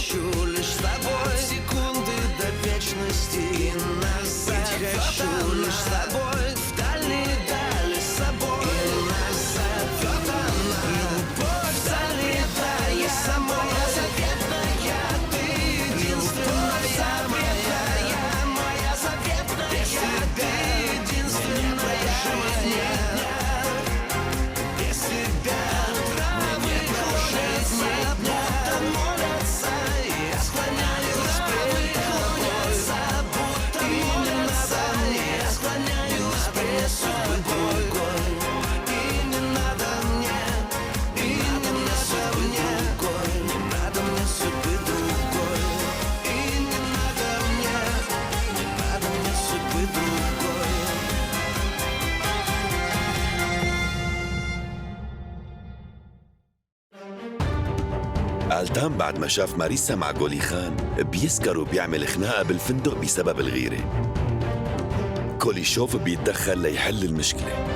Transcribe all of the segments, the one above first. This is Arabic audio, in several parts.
хочу лишь с тобой секунды до вечности и назад. Ведь хочу лишь с тобой в дальние дали с собой и назад. Вот она, любовь залетая самой заветная, ты единственная моя заветная, без тебя единственная жизнь. Без тебя травы клонятся, будто молятся, я склоняюсь пред тобой, будто молятся, я склоняюсь пред тобой. И не надо мне, и не надо мне, не надо мне судьбы другой. И не надо мне судьбы другой. آلتان بعد ما شاف ماريسا مع جولي خان بيسكر وبيعمل خناقة بالفندق بسبب الغيرة. كوليشوف بيتدخل ليحل المشكلة.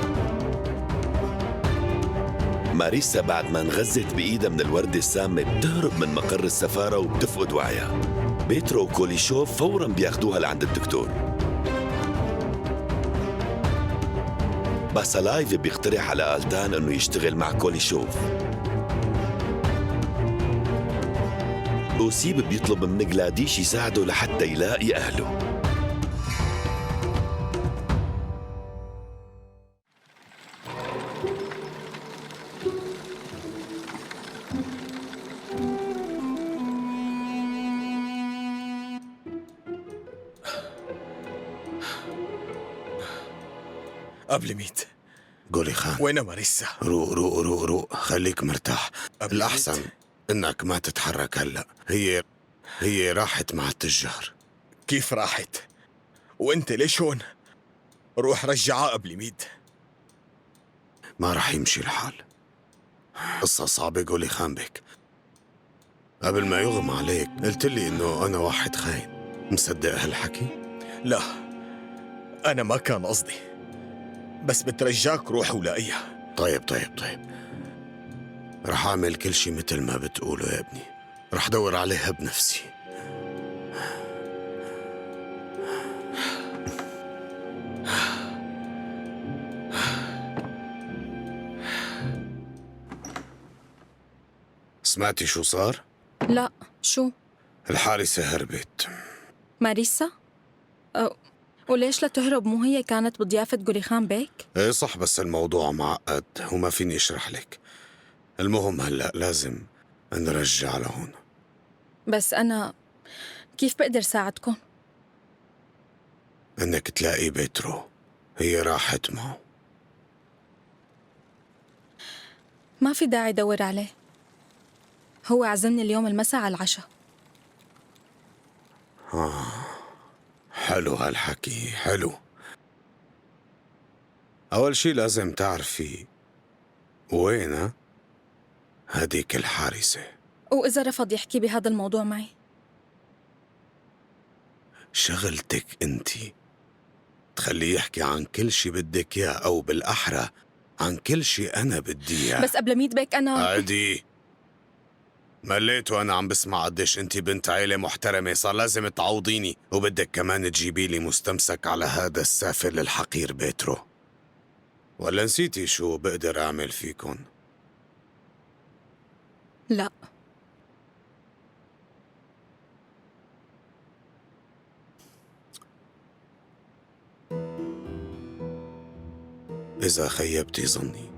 ماريسا بعد ما انغزت بإيدها من الوردة السامة بتهرب من مقر السفارة وبتفقد وعيها. بيترو وكوليشوف فوراً بياخدوها لعند الدكتور. باسالايف بيقترح على آلتان إنه يشتغل مع كوليشوف. أوسيب بيطلب من جلاديش يساعده لحتى يلاقي أهله. قبل ميت جولي خان، وين ماريسا؟ روق خليك مرتاح. قبل الأحسن ميت. إنك ما تتحرك هلأ. هي راحت مع التجار. كيف راحت؟ وانت ليش هون؟ روح رجعها قبل ميد. ما رح يمشي الحال. قصة صعبة جولي خان بك. قبل ما يغمى عليك قلت لي إنه أنا واحد خاين. مصدق هالحكي؟ لا، أنا ما كان قصدي، بس بترجاك روح ولاقيها. طيب رح أعمل كل شي مثل ما بتقوله يا ابني. رح دور عليها بنفسي. سمعتي شو صار؟ لا، شو؟ الحارسة هربت. ماريسا؟ وليش لا تهرب؟ مو هي كانت بضيافة جولي خان بيك؟ ايه صح، بس الموضوع معقد وما فيني اشرح لك. المهم هلأ لازم نرجع لهون. بس أنا كيف بقدر ساعدكم؟ انك تلاقي بيترو. هي راحت معه. ما في داعي دور عليه. هو عزمني اليوم المساء على العشاء. حلو هالحكي، حلو. أول شي لازم تعرفي وين هديك الحارسة. وإذا رفض يحكي بهذا الموضوع معي؟ شغلتك انتي تخليه يحكي عن كل شي بدك إياه، أو بالأحرى عن كل شي أنا بدي إياه. بس قبل ميت بيك أنا عادي. مليت وأنا عم بسمع قديش انتي بنت عيلة محترمة. صار لازم تعوضيني، وبدك كمان تجيبي لي مستمسك على هذا السافل الحقير بيترو. ولا نسيتي شو بقدر أعمل فيكن؟ لا. إذا خيبتي ظني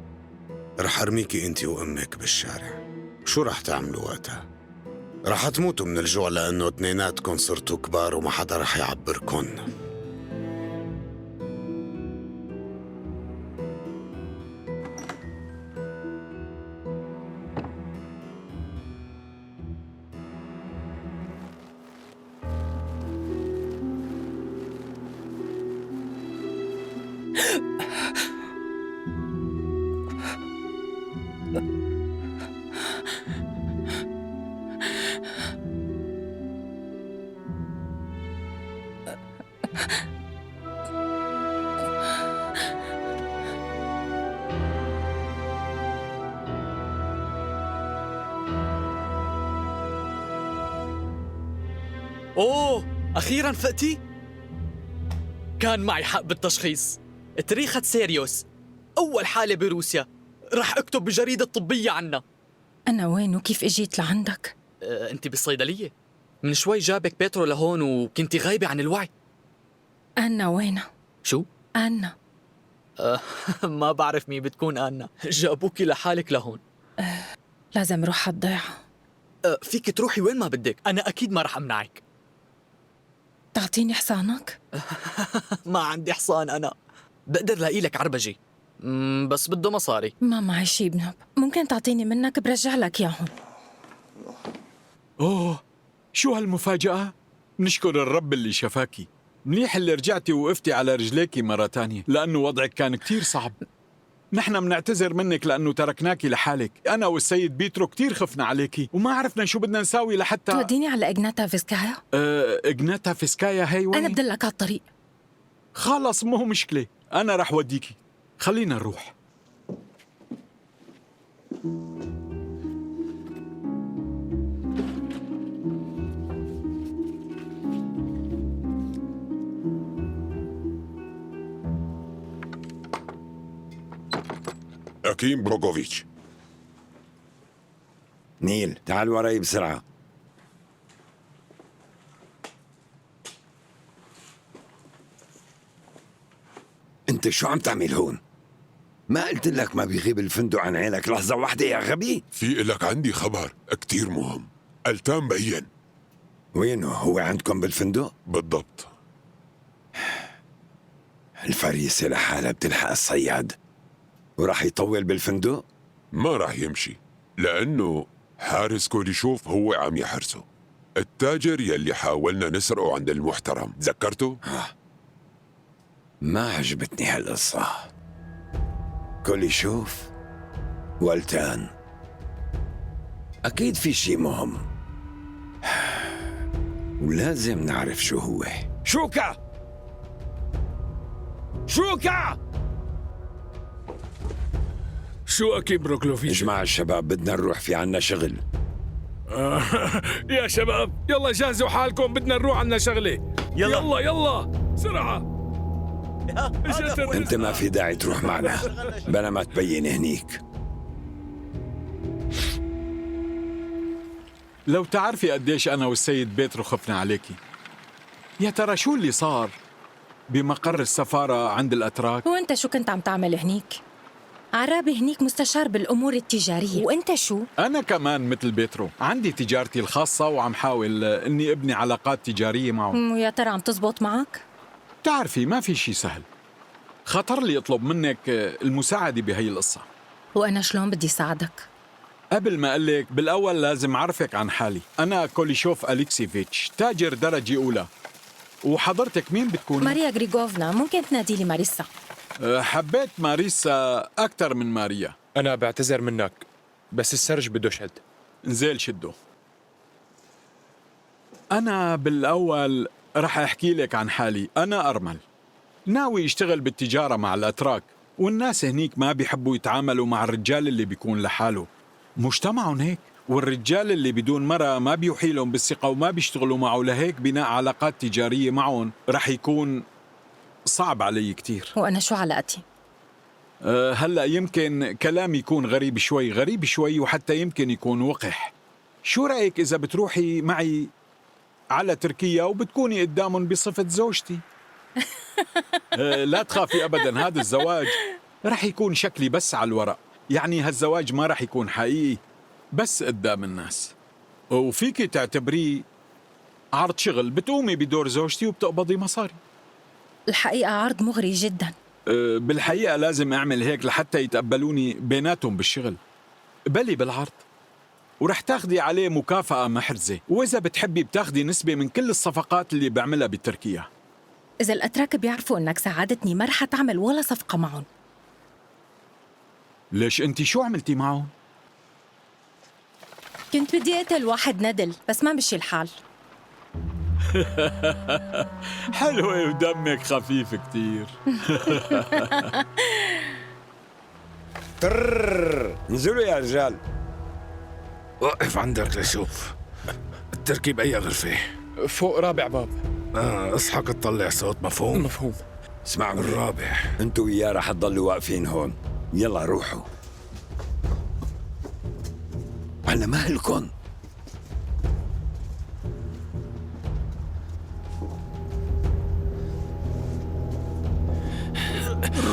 رح أرميكي أنت وأمك بالشارع. شو رح تعملوا وقتها؟ رح تموتوا من الجوع لأنه اتنيناتكن صرتوا كبار وما حدا رح يعبركن. أوه، أخيراً فقتي؟ كان معي حق بالتشخيص. تريخة سيريوس أول حالة بروسيا. رح أكتب بجريدة طبية عنها. أنا وين وكيف إجيت لعندك؟ أنت بالصيدلية. من شوي جابك بيترو لهون وكنتي غايبة عن الوعي. أنا وين؟ شو؟ أنا ما بعرف مين بتكون أنا. جابوكي لحالك لهون. لازم روح الضيعة. فيك تروحي وين ما بدك، أنا أكيد ما رح أمنعك. تعطيني حصانك؟ ما عندي حصان أنا. بقدر لاقي لك عربجي بس بده مصاري. ما معي شي بنب، ممكن تعطيني منك برجع لك ياهم. أوه، شو هالمفاجأة؟ نشكر الرب اللي شفاكي. منيح اللي رجعتي ووقفتي على رجليكي مرة تانية، لأنه وضعك كان كتير صعب. نحن منعتذر منك لأنه تركناكي لحالك. أنا والسيد بيترو كتير خفنا عليكي وما عرفنا شو بدنا نساوي لحتى توديني على إجناتا فيسكايا؟ إجناتا فيسكايا هي وين؟ أنا بدلك على الطريق. خلص مو مشكلة، أنا رح وديكي. خلينا نروح. أكيم بروغوفيتش. نيل تعال وراي بسرعة. انت شو عم تعمل هون؟ ما قلت لك ما بيغيب الفندق عن عينك لحظة واحدة يا غبي؟ في إلك عندي خبر كتير مهم. التام بين. وينه؟ هو عندكم بالفندق؟ بالضبط. الفريسة لحالها بتلحق الصياد وراح يطول بالفندق؟ ما راح يمشي لأنه حارس كوليشوف هو عم يحرسه. التاجر يلي حاولنا نسرقه عند المحترم، تذكرته؟ ما عجبتني هالقصة. كوليشوف والتان أكيد في شي مهم ولازم نعرف شو هو. شوكا! شوكا! شو أكيد بروكلوفيتش؟ اجمع الشباب، بدنا نروح، في عنا شغل. يا شباب يلا جهزوا حالكم، بدنا نروح عنا شغلة. يلا يلا بسرعة. انت ما في داعي تروح معنا بلا ما تبين هنيك. لو تعرفي قديش أنا والسيد بيترو خفنا عليكي. يا ترى شو اللي صار بمقر السفارة عند الأتراك؟ وأنت شو كنت عم تعمل هنيك؟ عرابي هنيك مستشار بالأمور التجارية، وأنت شو؟ أنا كمان مثل بيترو، عندي تجارتي الخاصة وعم حاول إني أبني علاقات تجارية معه. ويا ترى عم تزبط معك؟ تعرفي ما في شي سهل. خطر لي أطلب منك المساعدة بهي القصة. وأنا شلون بدي ساعدك؟ قبل ما أقول لك، بالأول لازم أعرفك عن حالي. أنا كوليشوف أليكسيفيتش، تاجر درجة أولى. وحضرتك مين بتكون؟ ماريا غريغوفنا، ممكن تنادي لي ماريسا. حبيت ماريسا أكتر من ماريا. أنا بعتذر منك بس السرج بده شد. نزيل شده. أنا بالأول رح أحكي لك عن حالي. أنا أرمل، ناوي اشتغل بالتجارة مع الأتراك، والناس هنيك ما بيحبوا يتعاملوا مع الرجال اللي بيكون لحاله. مجتمعهم هيك، والرجال اللي بدون مرأة ما بيحيلهم بالثقة وما بيشتغلوا معه. لهيك بناء علاقات تجارية معهم رح يكون صعب علي كتير. وأنا شو علاقتي؟ هلأ يمكن كلامي يكون غريب شوي وحتى يمكن يكون وقح. شو رأيك إذا بتروحي معي على تركيا وبتكوني قدامهم بصفة زوجتي؟ لا تخافي أبدا، هذا الزواج رح يكون شكلي بس على الورق. يعني هالزواج ما رح يكون حقيقي، بس قدام الناس. وفيك تعتبريه عرض شغل، بتقومي بدور زوجتي وبتقبضي مصاري. الحقيقة عرض مغري جدا. بالحقيقة لازم أعمل هيك لحتى يتقبلوني بيناتهم بالشغل. بلي بالعرض، ورح تاخدي عليه مكافأة محرزة، وإذا بتحبي بتاخدي نسبة من كل الصفقات اللي بعملها بتركيا. إذا الأتراك بيعرفوا إنك ساعدتني ما رح تعمل ولا صفقة معهم. ليش أنتي شو عملتي معهم؟ كنت بدي أقتل واحد ندل بس ما مشي الحال. حلوة ودمك خفيف كتير. انزلوا يا رجال. وقف عندك لشوف التركيب أي غرفة. فوق رابع باب. اصحك تطلع صوت، مفهوم؟ مفهوم. اسمعوا الرابع. انتوا وياه رح تضلوا واقفين هون. يلا روحوا على مهلكن.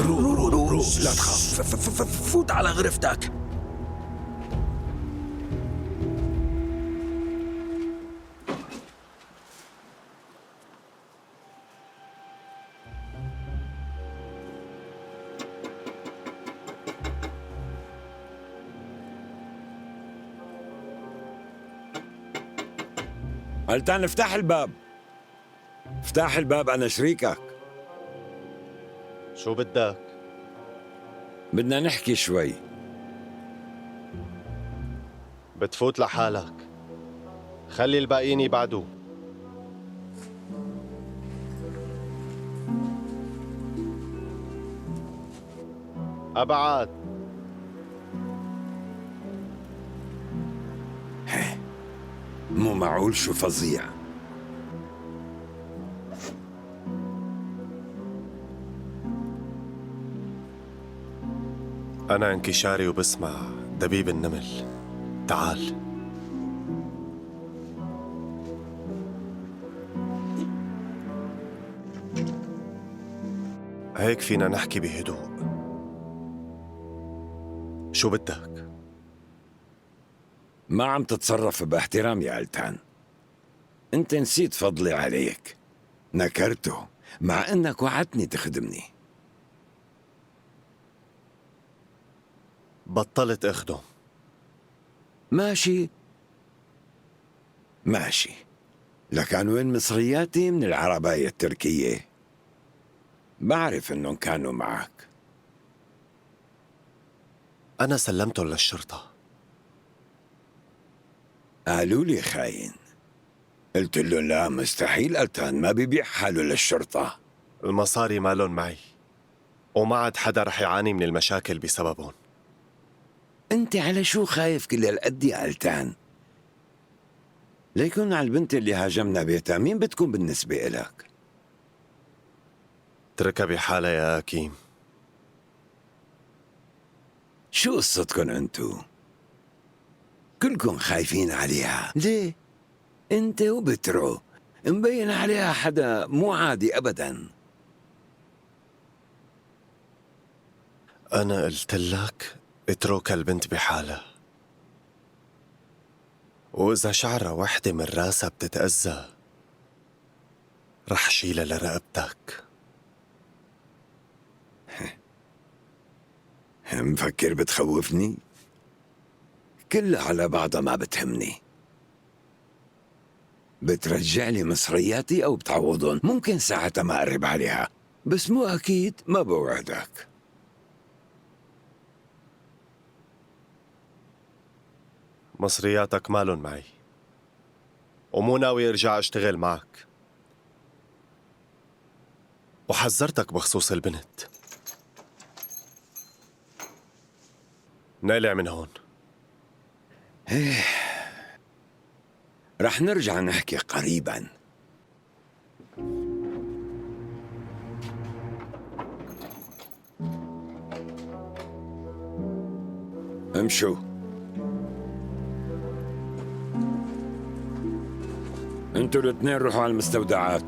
روح لا تخاف، فوت على غرفتك. التان افتح الباب، افتح الباب، أنا شريكك. شو بدك؟ بدنا نحكي شوي. بتفوت لحالك، خلي الباقيين يبعدوا. أبعد. مو معقول، شو فظيع. أنا انكشاري وبسمع دبيب النمل. تعال. هيك فينا نحكي بهدوء. شو بدك؟ ما عم تتصرف باحترام يا التان. انت نسيت فضلي عليك، نكرته مع انك وعدتني تخدمني. بطلت اخدم. ماشي ماشي، لكان وين مصرياتي من العرباية التركية؟ بعرف انهم كانوا معك. أنا سلمتهم للشرطة. قالوا لي خاين، قلت له لا، مستحيل، التان ما بيبيع حاله للشرطة. المصاري مالن معي، وما عاد حدا رح يعاني من المشاكل بسببهم. انت على شو خايف كل هالقد يا التان؟ ليكون على البنت اللي هاجمنا بيتها، مين بتكون بالنسبة إلك؟ اتركها بحالها يا أكيم. شو قصتكن انتو؟ كلكم خايفين عليها، ليه؟ انت وبترو مبين عليها حدا مو عادي ابدا. أنا قلت لك اترك البنت بحالها، وإذا شعرة وحدة من راسها بتتأذى رح شيلها لرقبتك. مفكر بتخوفني؟ كلها على بعضها ما بتهمني. بترجع لي مصرياتي أو بتعوضهم، ممكن ساعتها ما أقرب عليها، بس مو أكيد، ما بوعدك. مصرياتك مالن معي، ومو ناوي ارجع اشتغل معك. وحذرتك بخصوص البنت. نالع من هون. إيه، رح نرجع نحكي قريباً. امشوا. انتوا الاثنين روحوا على المستودعات.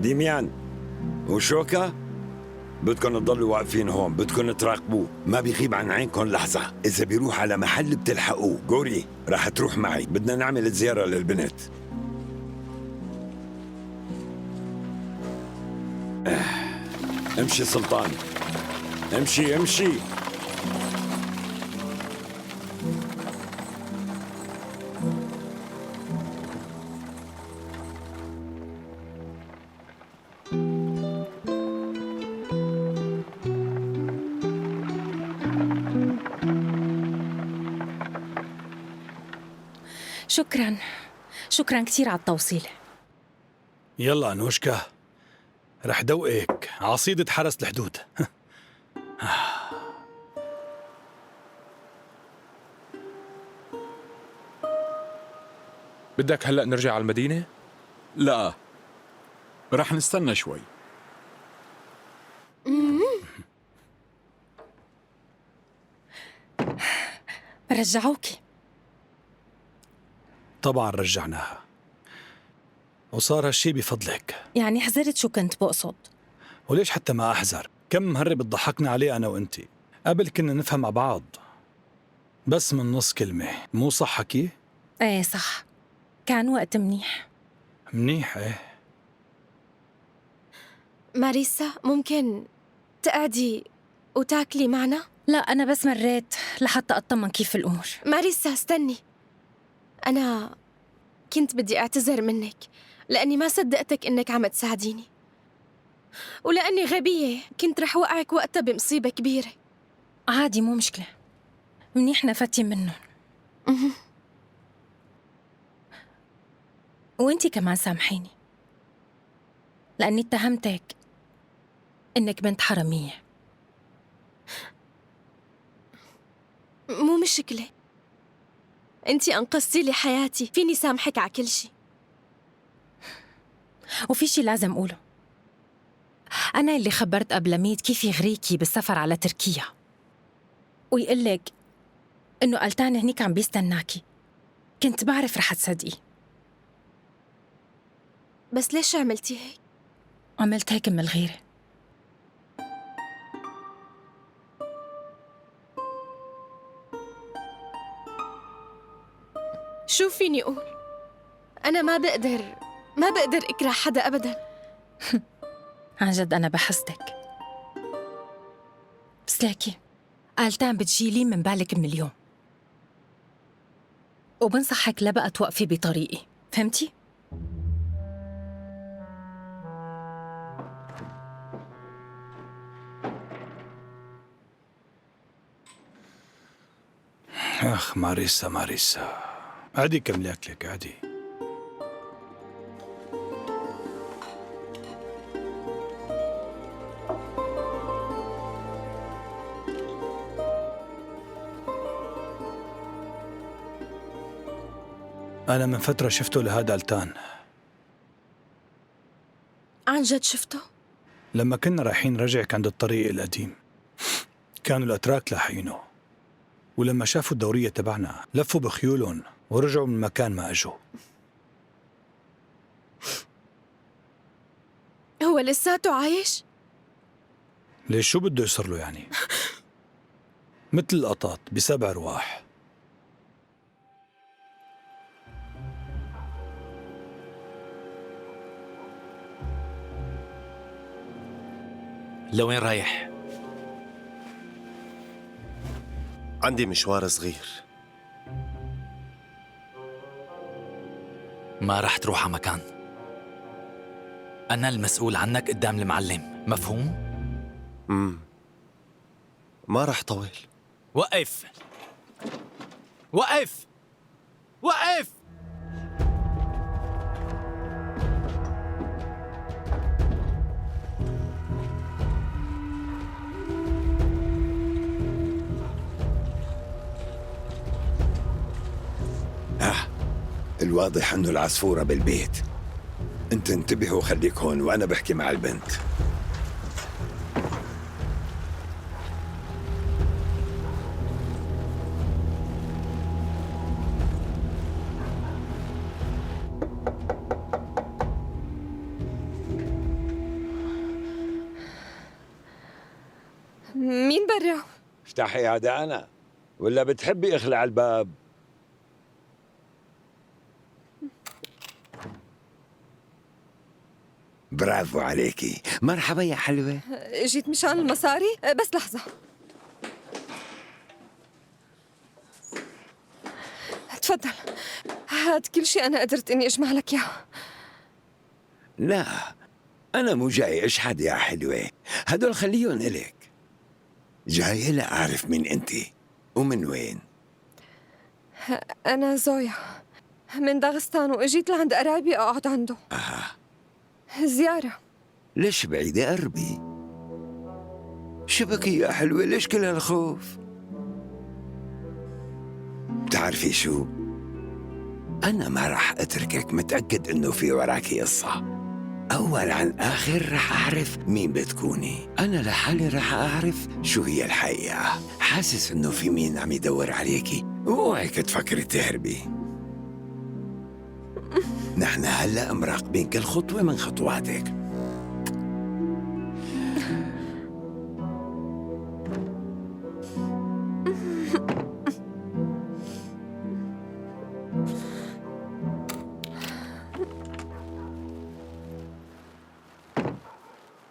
ديميان وشوكا بدكم تضلوا واقفين هون، بدكم تراقبوه، ما بيغيب عن عينكم لحظة. إذا بيروح على محل بتلحقوه. جوري راح تروح معي، بدنا نعمل زيارة للبنت. امشي سلطان، امشي امشي. شكرا كثير على التوصيل. يلا أنوشكا، رح دوقك عصيدة حرس الحدود. بدك هلأ نرجع على المدينة؟ لا، رح نستنى شوي. رجعوكي. طبعا رجعناها، وصار هالشي بفضلك. يعني حذرت شو كنت بقصد. وليش حتى ما أحذر؟ كم مهرب بتضحكنا عليه أنا وأنتي. قبل كنا نفهم مع بعض، بس من نص كلمة. مو صح حكي؟ ايه صح، كان وقت منيح. منيح ايه. ماريسا، ممكن تقعدي وتاكلي معنا؟ لا، أنا بس مريت لحتى أطمن كيف الأمور. ماريسا استني، أنا كنت بدي أعتذر منك لأني ما صدقتك إنك عم تساعديني، ولأني غبية كنت رح وقعك وقتها بمصيبة كبيرة. عادي، مو مشكلة، منيح نفتي منهم. وانتي كمان سامحيني لأني اتهمتك إنك بنت حرامية. مو مشكلة، انتي أنقذتي لي حياتي، فيني سامحك على كل شي. وفي شي لازم أقوله، أنا اللي خبرت أب لميد كيف يغريكي بالسفر على تركيا ويقلك إنه ألتان هنيك عم بيستناكي. كنت بعرف رح تصدقي. بس ليش عملتي هيك؟ عملت هيك من الغيرة. شو فيني أقول؟ أنا ما بقدر أكره حدا أبداً. عن جد أنا بحسدك، بس ليكي آلتان بتجيلي من بالك من اليوم، وبنصحك لا بقى توقفي بطريقي، فهمتي؟ أخ ماريسا، عادي كملي أكلك عادي. أنا من فترة شفته لهذا ألتان. عن جد شفته؟ لما كنا رايحين رجعك عند الطريق القديم كانوا الأتراك لاحقينه، ولما شافوا الدورية تبعنا لفوا بخيولهم ورجعوا من مكان ما أجوا. هو لساته عايش؟ ليش شو بده يصير له يعني؟ مثل القطط ب7 أرواح. لوين رايح؟ عندي مشوار صغير. ما رح تروح على مكان. أنا المسؤول عنك قدام المعلم، مفهوم؟ ما رح طول. وقف وقف وقف! الواضح انه العصفورة بالبيت. انت انتبه وخليك هون وانا بحكي مع البنت. مين برا؟ افتحي، هذا انا. ولا بتحبي اخلع الباب؟ برافو عليكي. مرحبا يا حلوة. جيت مشان المصاري؟ بس لحظة. تفضل، هاد كل شيء أنا قدرت إني أجمع لك إياه. لا، أنا مو جاي أشحد يا حلوة، هدول خليهم إلك. جاي لأعرف مين أنتي ومن وين. أنا زويا من داغستان، وإجيت لعند قرايبي أقعد عنده. زيارة. ليش بعيدة قربي؟ شبكي يا حلوة، ليش كل هالخوف؟ بتعرفي شو؟ أنا ما رح أتركك متأكد إنه في وراكي قصة. أول عن آخر رح أعرف مين بتكوني. أنا لحالي رح أعرف شو هي الحقيقة. حاسس إنه في مين عم يدور عليكي، اوعك تفكري تهربي. نحن هلأ مراقبين كل خطوة من خطواتك.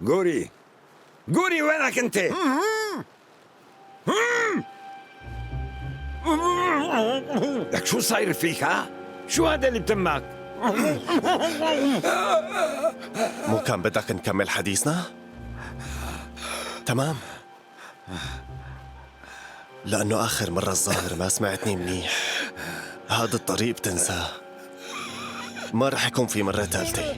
قوري قوري وينك انت؟ لك شو صاير فيك ها؟ شو هذا اللي بتمك؟ مو كان بدك نكمل حديثنا؟ تمام. لأنه آخر مرة الظاهر ما سمعتني منيح. هذا الطريق بتنساه، ما رح يكون في مرة ثالثة.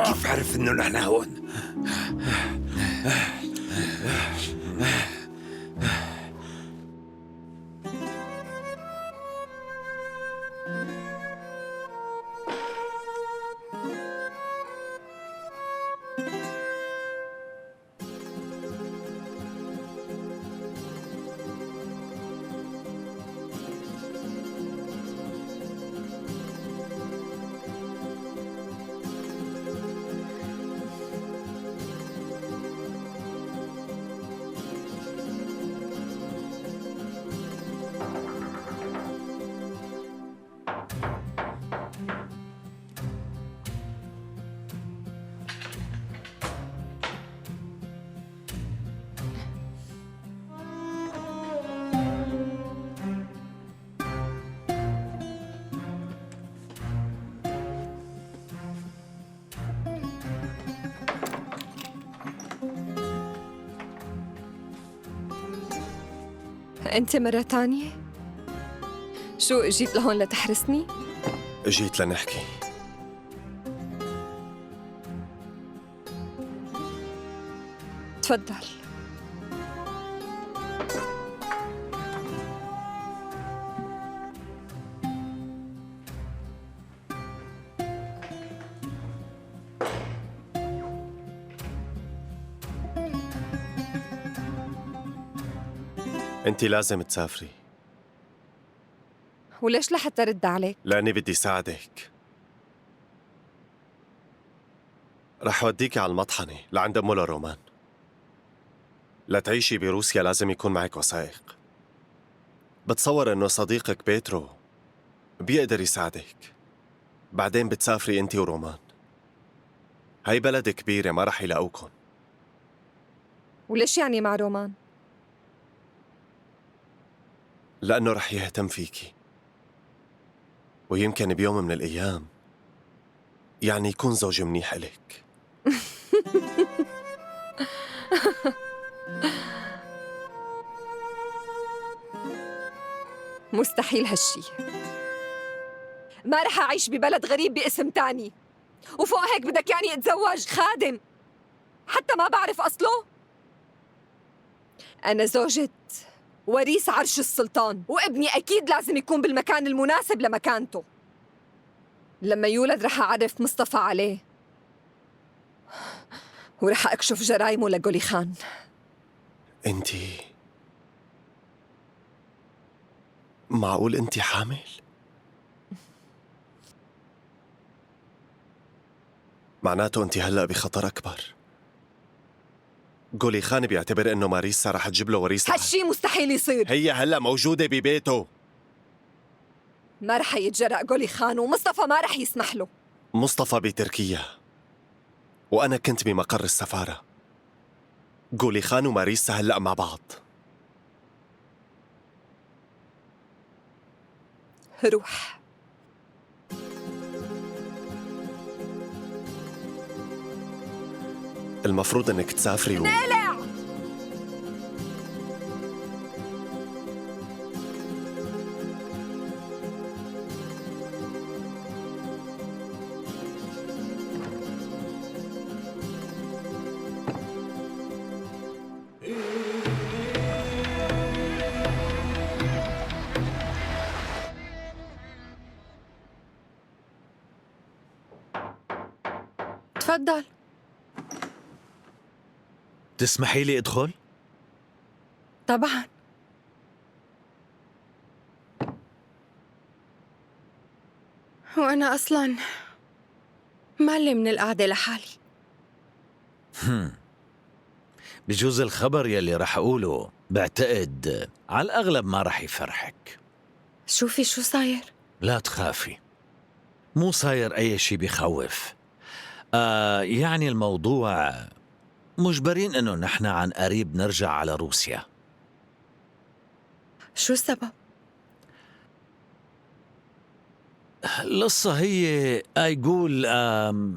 كيف عرف انه نحن هون؟ أنت مرة تانية؟ شو اجيت لهون لتحرسني؟ اجيت لنحكي. تفضل. انت لازم تسافري. وليش لحتى رد عليك؟ لأني بدي ساعدك. رح وديكي على المطحنة لعند أمه لرومان. لتعيشي بروسيا لازم يكون معك وثائق. بتصور إنه صديقك بيترو بيقدر يساعدك. بعدين بتسافري انت ورومان. هاي بلد كبيرة ما رح يلاقوكن. وليش يعني مع رومان؟ لأنه رح يهتم فيكي، ويمكن بيوم من الأيام يعني يكون زوج منيح إلك. مستحيل هالشي. ما رح أعيش ببلد غريب باسم تاني، وفوق هيك بدك يعني أتزوج خادم حتى ما بعرف أصله؟ أنا زوجة وريث عرش السلطان، وابني أكيد لازم يكون بالمكان المناسب لمكانته. لما يولد رح أعرف مصطفى عليه، ورح أكشف جرايمه لقولي خان. انتي معقول انتي حامل؟ معناته انتي هلأ بخطر أكبر. قولي خان بيعتبر انه ماريسا رح تجيب له وريث. هالشي مستحيل يصير. هي هلأ موجودة ببيته. ما رح يتجرأ قولي خان، ومصطفى ما رح يسمح له. مصطفى بتركيا وأنا كنت بمقر السفارة. قولي خان وماريسا هلأ مع بعض. روح. المفروض انك تسافري نقلع. تفضل. تسمحي لي ادخل؟ طبعا. وأنا أصلاً مالي من القعدة لحالي. بجوز الخبر يلي رح أقوله بعتقد على الأغلب ما رح يفرحك. شوفي شو صاير؟ لا تخافي، مو صاير أي شي بيخوف. يعني الموضوع مجبرين إنه نحن عن قريب نرجع على روسيا. شو السبب؟ القصة هي يقول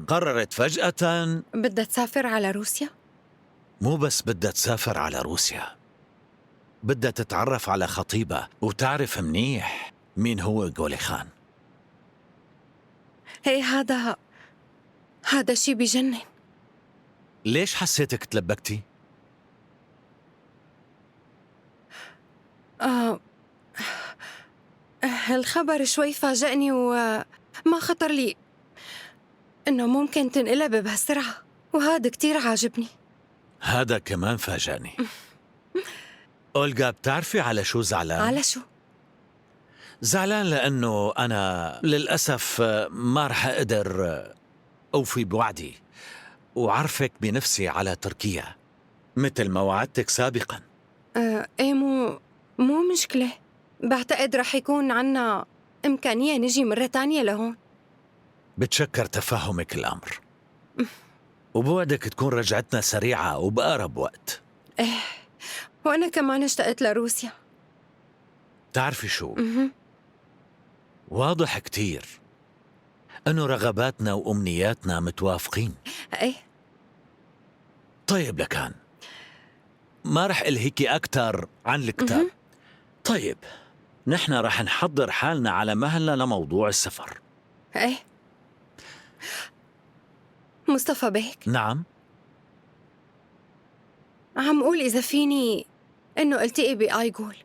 قررت فجأة بدها تسافر على روسيا؟ مو بس بدها تسافر على روسيا، بدها تتعرف على خطيبها وتعرف منيح مين هو غولي خان. هي هذا شي بجنن. ليش حسيتك تلبكتي؟ الخبر شوي فاجأني وما خطر لي إنه ممكن تنقلب بهالسرعة، وهذا كتير عاجبني. هذا كمان فاجأني. أولغا، بتعرفي على شو زعلان؟ على شو؟ زعلان لأنه أنا للأسف ما رح أقدر أوفي بوعدي وعرفك بنفسي على تركيا مثل ما وعدتك سابقا. إيه، مو مشكلة. بعتقد رح يكون عنا إمكانية نجي مرة تانية لهون. بتشكر تفهمك الأمر، وبوعدك تكون رجعتنا سريعة وبأقرب وقت. إيه، وأنا كمان اشتقت لروسيا. تعرفي شو؟ واضح كتير أنه رغباتنا وأمنياتنا متوافقين. إيه. طيب لكان، ما رح ألهيكي أكتر عن الكتاب. طيب، نحن رح نحضر حالنا على مهلنا لموضوع السفر. إيه. مصطفى بيك؟ نعم. عم قول إذا فيني إنه التقي بآيغول.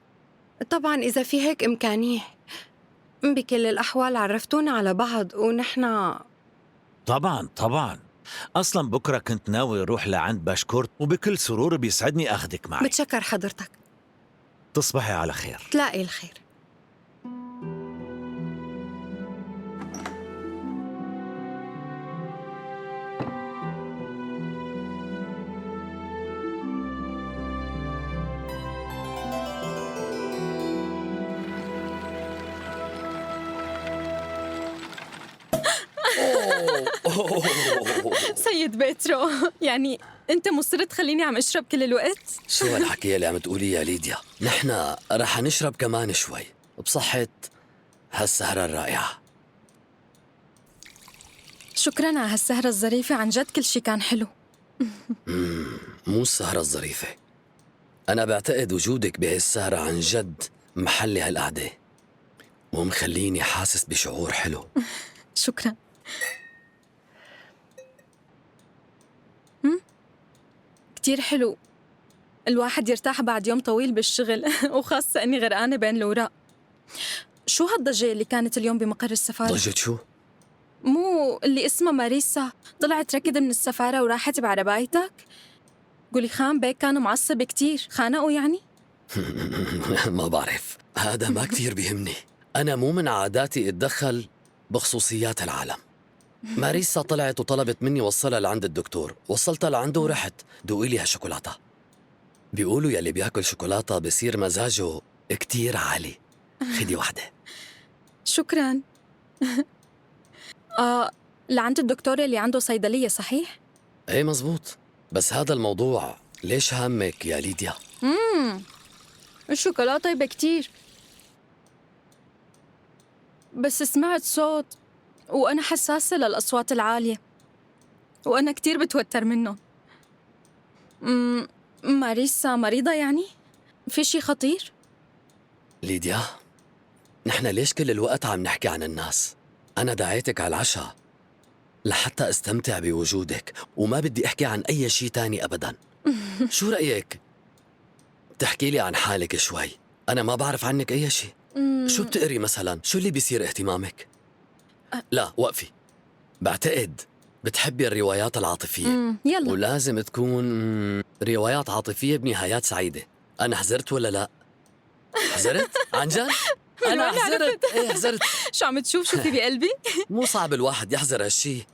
طبعاً إذا في هيك إمكانية. بكل الأحوال عرفتونا على بعض ونحن... طبعاً. أصلاً بكرة كنت ناوي روح لعند باشكورت، وبكل سرور بيسعدني أخذك معي. بتشكر حضرتك. تصبحي على خير. تلاقي الخير. سيد بيترو، يعني أنت مصر تخليني عم أشرب كل الوقت؟ شو هالحكي اللي عم تقوليه يا ليديا؟ نحن رح نشرب كمان شوي بصحة هالسهرة الرائعة. شكراً على هالسهرة الظريفة، عن جد كل شي كان حلو. مو السهرة الظريفة، أنا بعتقد وجودك بهالسهرة عن جد محلي هالقعدة ومخليني حاسس بشعور حلو. شكراً. كتير حلو الواحد يرتاح بعد يوم طويل بالشغل، وخاصة أني غرقانة بين الأوراق. شو هالضجة اللي كانت اليوم بمقر السفارة؟ ضجة شو؟ مو اللي اسمها ماريسا طلعت ركض من السفارة وراحت بعربايتك؟ غولي خان بيك كان معصب كتير، خانقوا يعني؟ ما بعرف، هذا ما كتير بيهمني. أنا مو من عاداتي أتدخل بخصوصيات العالم. ماريسا طلعت وطلبت مني وصلها لعند الدكتور، وصلتها لعنده ورحت. دوقي لي هالشوكولاتة. بيقولوا يلي بياكل شوكولاتة بصير مزاجه كتير عالي. خدي واحدة. شكراً. لعند الدكتور اللي عنده صيدلية، صحيح؟ ايه مزبوط، بس هذا الموضوع ليش هامك يا ليديا؟ الشوكولاتة طيبة كتير، بس سمعت صوت وأنا حساسة للأصوات العالية، وأنا كتير بتوتر منه. ماريسا مريضة يعني؟ في شي خطير؟ ليديا، نحن ليش كل الوقت عم نحكي عن الناس؟ أنا دعيتك على العشاء لحتى استمتع بوجودك، وما بدي أحكي عن أي شي تاني أبداً. شو رأيك تحكي لي عن حالك شوي؟ أنا ما بعرف عنك أي شي. شو بتقري مثلاً؟ شو اللي بيصير اهتمامك؟ لا وقفي، بعتقد بتحبي الروايات العاطفية يلا ولازم تكون روايات عاطفية بنهايات سعيدة. أنا حزرت ولا لا؟ حزرت؟ عن جد؟ أنا وين حزرت. عرفت؟ إيه حزرت. شو عم تشوف؟ شو في بقلبي؟ مو صعب الواحد يحزر هالشي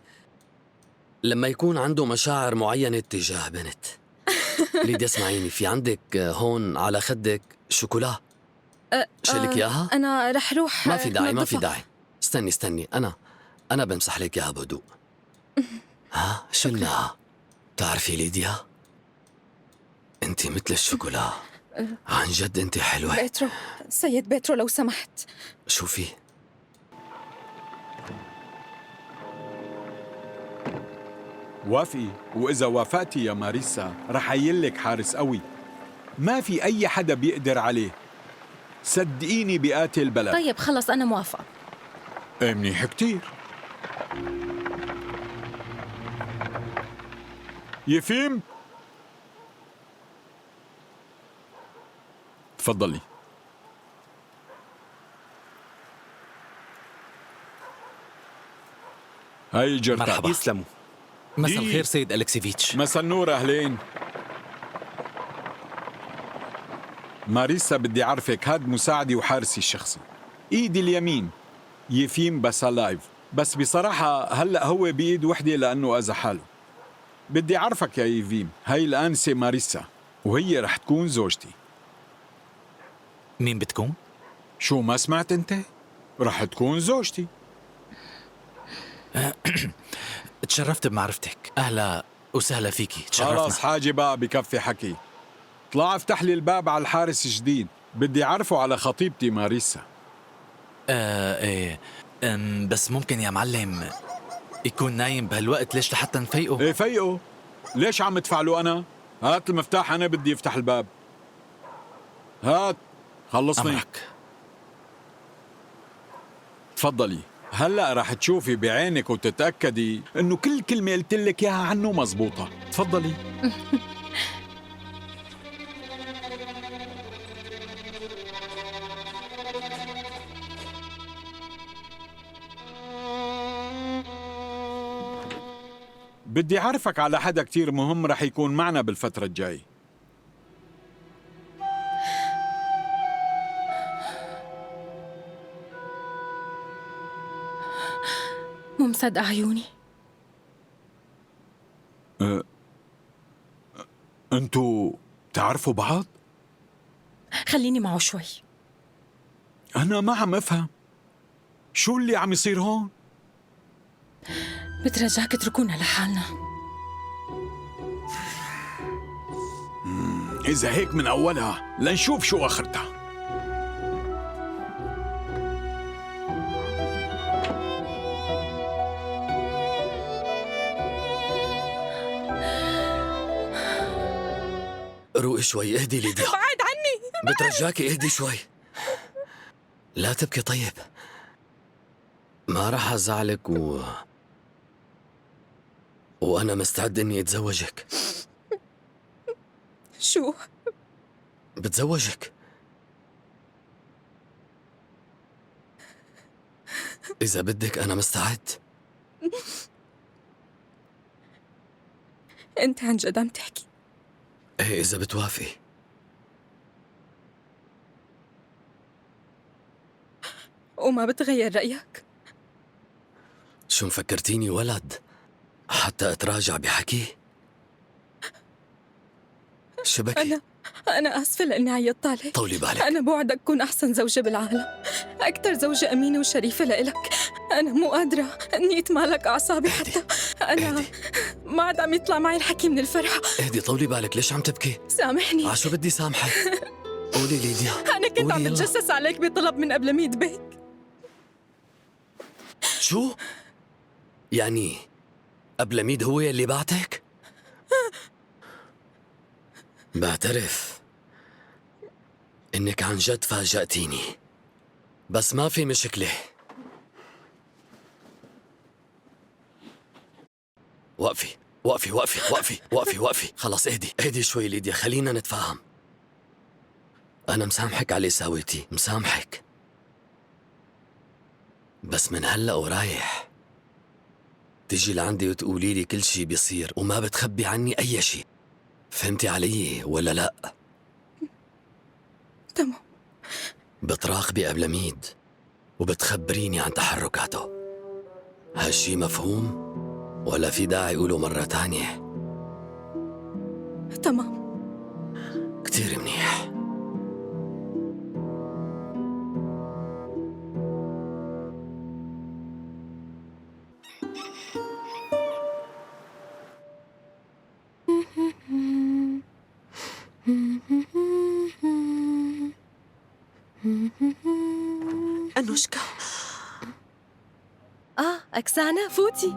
لما يكون عنده مشاعر معينة تجاه بنت. ليديا اسمعيني، في عندك هون على خدك شوكولا، شيلك إياها؟ أنا رح روح ما في داعي ما في نظفها. داعي. استني أنا بمسح لك إياها بهدوء. ها شلناها. بتعرفي ليديا، أنت مثل الشوكولا، عن جد أنت حلوة. بيترو، سيد بيترو لو سمحت. شوفي وافقي، وإذا وافقتي يا ماريسا رح أيلك حارس قوي ما في أي حدا بيقدر عليه، صدقيني بقاتل البلد. طيب خلص أنا موافقة. منيح كتير. يفيم تفضلي. هاي الجرتة. مرحبا. يسلموا. مساء الخير سيد ألكسيفيتش. مساء النور، أهلين. ماريسا بدي أعرفك، هاد مساعدي وحارسي الشخصي، إيدي اليمين يفيم باسالايف، بس بصراحة هلأ هو بإيد وحدة لأنه أذى حاله. بدي أعرفك يا يفيم، هاي الآنسة ماريسا وهي رح تكون زوجتي. مين بتكون؟ شو ما سمعت أنت؟ رح تكون زوجتي. تشرفت بمعرفتك. أهلا وسهلا فيكي. تشرفنا. خلاص حاجة بقى، بكفي حكي. طلع افتح لي الباب على الحارس الجديد، بدي أعرفه على خطيبتي ماريسا. ايه بس ممكن يا معلم يكون نايم بهالوقت؟ ليش لحتى نفيقه؟ ايه فيقه، ليش عم تفعلوا أنا؟ هات المفتاح، أنا بدي افتح الباب. هات خلصني. أمرك. تفضلي. هلأ رح تشوفي بعينك وتتأكدي إنه كل كلمة قلت لك إياها عنه مزبوطة. تفضلي. بدي أعرفك على حدا كتير مهم رح يكون معنا بالفترة الجاي. مو مصدقة عيوني. أنتوا تعرفوا بعض؟ خليني معه شوي. أنا ما عم أفهم شو اللي عم يصير هون. بترجاك اتركونا لحالنا. إذا هيك من أولها لنشوف شو آخرتها. روقي شوي، اهدي ليديا. بعد عني. بترجاكي اهدي شوي، لا تبكي. طيب ما راح أزعلك وأنا مستعد إني أتزوجك. شو؟ بتزوجك إذا بدك، أنا مستعد. أنت عن جد عم تحكي؟ إيه إذا بتوافقي. وما بتغير رأيك؟ شو مفكرتيني ولد حتى أتراجع بحكي؟ شبكي؟ أنا آسفة لأني عيطت عليك. طولي بالك. أنا بوعدك كون أحسن زوجة بالعالم، أكثر زوجة أمينة وشريفة لإلك. أنا مو قادرة إني أتمالك أعصابي حتى. أنا ما عاد عم يطلع معي الحكي من الفرحة. اهدي، طولي بالك. ليش عم تبكي؟ سامحني. عشو بدي سامحك؟ قولي ليديا. أنا كنت عم بتجسس عليك بطلب من قبل ما يدبك. شو؟ يعني قبل ميد هو اللي بعتك؟ بعترف إنك عن جد فاجأتيني، بس ما في مشكلة. وقفي وقفي وقفي وقفي وقفي وقفي. خلاص اهدي شوي ليديا، خلينا نتفاهم. أنا مسامحك على اللي ساويتي، مسامحك، بس من هلأ ورايح تجي لعندي وتقولي لي كل شي بيصير وما بتخبي عني أي شي. فهمتي علي ولا لا؟ تمام. بتراقبي أبلميد وبتخبريني عن تحركاته. هالشي مفهوم ولا في داعي أقوله مرة تانية؟ تمام. كتير منيح. أنوشكا. أكسانا فوتي.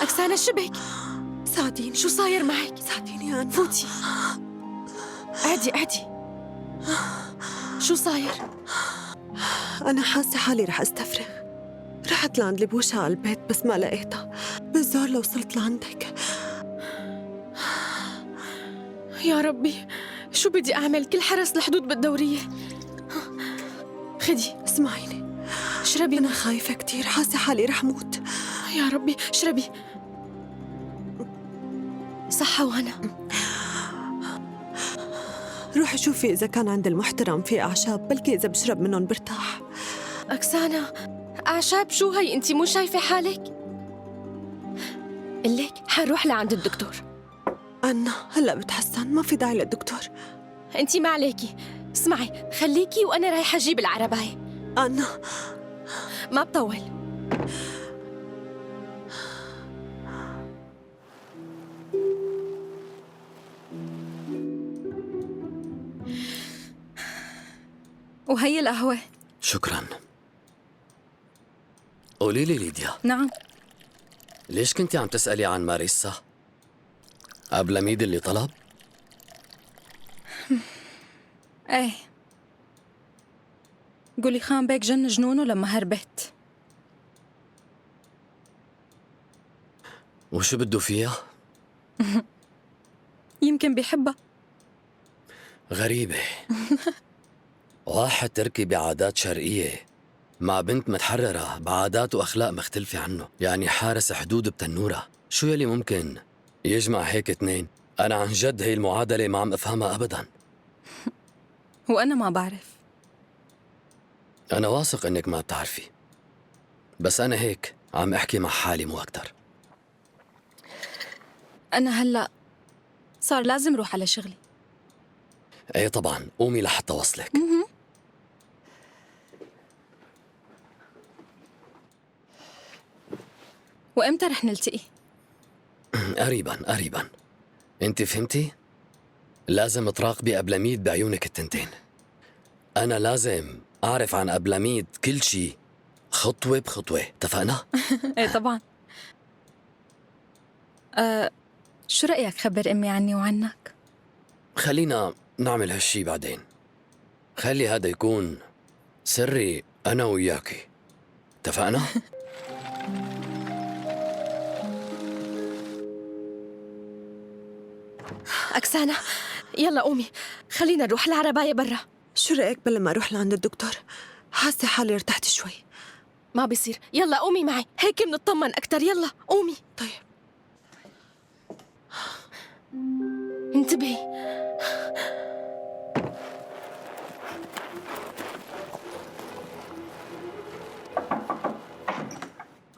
أكسانا شبك؟ ساعديني. شو صاير معك؟ ساعديني يا أنا. فوتي. اعدي. شو صاير؟ أنا حاسة حالي رح أستفرغ. رحت لعند لبوشة على البيت بس ما لقيتها. بالزور لو وصلت لعندك. يا ربي شو بدي أعمل؟ كل حرس الحدود بالدورية. خدي. اسمعيني. اشربي. أنا خايفة كتير، حاسة حالي رح موت. يا ربي اشربي. صحة وهنا. روحي شوفي إذا كان عند المحترم في أعشاب، بلكي إذا بشرب منهم برتاح. أكسانا أعشاب شو هي؟ أنتي مو شايفة حالك؟ قلك حنروح لعند الدكتور. أنا هلأ بتحسن، ما في داعي للدكتور. أنتي ما عليكي. اسمعي خليكي وأنا رايحة أجيب العرباية. أنا ما بطول. وهي القهوة. شكراً. قولي لي ليديا. نعم. ليش كنتي عم تسألي عن ماريسا؟ أبلميد اللي طلب؟ ايه. قولي خان بيك جن جنونه لما هربت. وشو بده فيها؟ يمكن بيحبها. غريبة. واحد تركي بعادات شرقية مع بنت متحررة بعادات وأخلاق مختلفة عنه، يعني حارس حدود بتنورة. شو يلي ممكن يجمع هيك اتنين؟ أنا عن جد هي المعادلة ما عم أفهمها أبداً. وأنا ما بعرف. أنا واثق إنك ما بتعرفي، بس أنا هيك عم أحكي مع حالي مو أكتر. أنا هلأ صار لازم روح على شغلي. إيه طبعاً، قومي لحتى وصلك. وإمتى رح نلتقي؟ قريباً. أنت فهمتي؟ لازم تراقبي أبلميد بعيونك التنتين. أنا لازم أعرف عن أبلميد كل شي خطوة بخطوة، اتفقنا؟ إيه طبعاً. شو رأيك خبر أمي عني وعنك؟ خلينا نعمل هالشي بعدين. خلي هذا يكون سري أنا وياكي، اتفقنا؟ أكسانا يلا قومي، خلينا نروح العرباية برا. شو رأيك بلا ما أروح لعند الدكتور؟ حاسة حالي ارتحت شوي. ما بيصير، يلا قومي معي هيك منطمن أكتر. يلا قومي. طيب. انتبهي.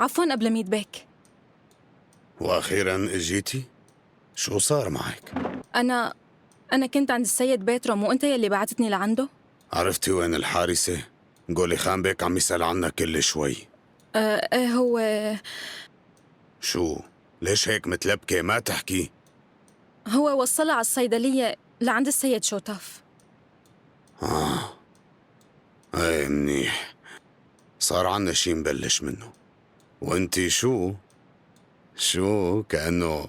عفواً أبلميد بيك. وأخيراً اجيتي؟ شو صار معك؟ أنا كنت عند السيد بيترو، مو أنت يلي بعتتني لعنده؟ عرفتي وين الحارسة؟ قولي خان بيك عم يسأل عنك كل شوي. إيه هو. شو؟ ليش هيك متلبكة ما تحكي؟ هو وصلها على الصيدلية لعند السيد شوتاف. ايه منيح. صار عنا شي نبلش منه. وانتي شو كأنه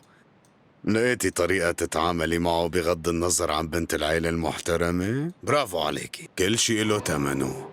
لقيتي طريقة تتعاملي معه بغض النظر عن بنت العيلة المحترمة؟ برافو عليكي، كل شي له تمنه.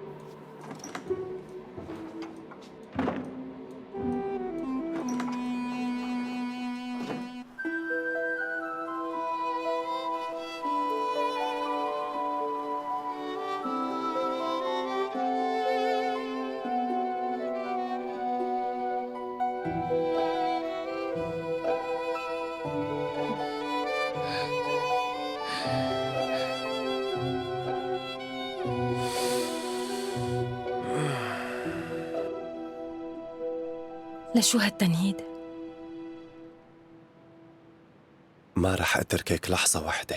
لشو هالتنهيد؟ ما رح أتركك لحظة واحدة.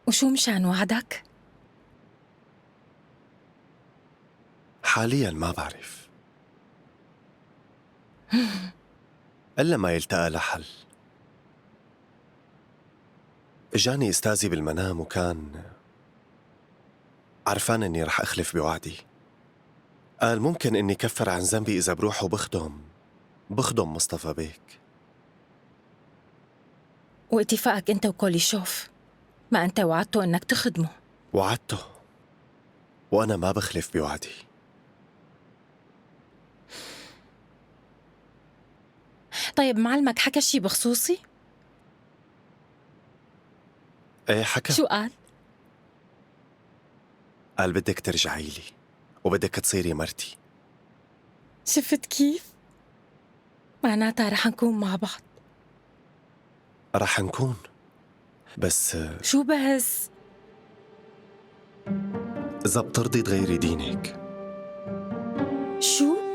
وشو مشان وعدك؟ حاليا ما بعرف إلا ما يلتقى لحل. إجاني أستاذي بالمنام وكان عرفان إني رح أخلف بوعدي. قال ممكن إني كفر عن ذنبي إذا بروح وبخدم مصطفى بيك. واتفاقك أنت وكوليشوف، ما أنت وعدته إنك تخدمه. وعدته وأنا ما بخلف بوعدي. طيب معلمك حكى شي بخصوصي؟ إيه حكى. شو قال؟ قال بدك ترجعي لي وبدك تصيري مرتي. شفت كيف؟ معناتها رح نكون مع بعض. رح نكون، بس شو بس؟ إذا بترضي تغيري دينك. شو؟